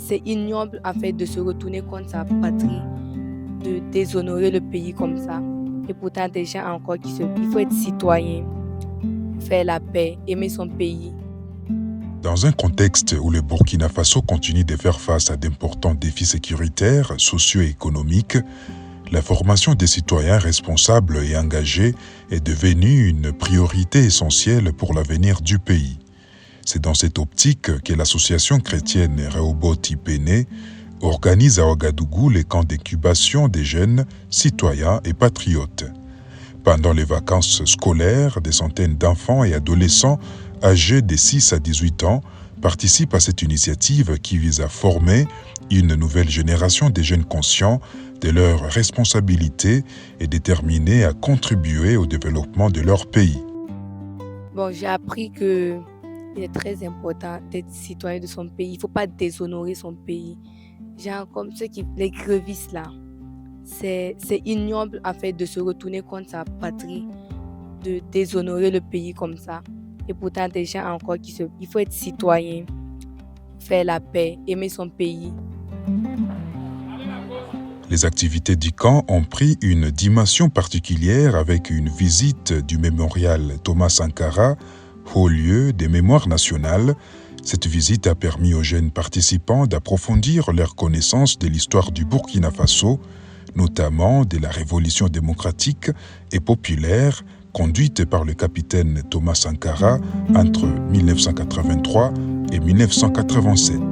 c'est ignoble en fait de se retourner contre sa patrie, de déshonorer le pays comme ça. Et pourtant, des gens encore il faut être citoyen, faire la paix, aimer son pays. Dans un contexte où le Burkina Faso continue de faire face à d'importants défis sécuritaires, socio-économiques, la formation des citoyens responsables et engagés est devenue une priorité essentielle pour l'avenir du pays. C'est dans cette optique que l'association chrétienne Rehoboth Ipene organise à Ouagadougou les camps d'incubation des jeunes, citoyens et patriotes. Pendant les vacances scolaires, des centaines d'enfants et adolescents âgés de 6 à 18 ans participent à cette initiative qui vise à former une nouvelle génération de jeunes conscients de leurs responsabilités et déterminés à contribuer au développement de leur pays. Bon, j'ai appris qu'il est très important d'être citoyen de son pays. Il ne faut pas déshonorer son pays. Genre comme les grévistes là. C'est ignoble en fait de se retourner contre sa patrie, de déshonorer le pays comme ça. Et pourtant, des gens encore il faut être citoyen, faire la paix, aimer son pays. Les activités du camp ont pris une dimension particulière avec une visite du mémorial Thomas Sankara, haut lieu des mémoires nationales. Cette visite a permis aux jeunes participants d'approfondir leur connaissance de l'histoire du Burkina Faso, notamment de la révolution démocratique et populaire conduite par le capitaine Thomas Sankara entre 1983 et 1987.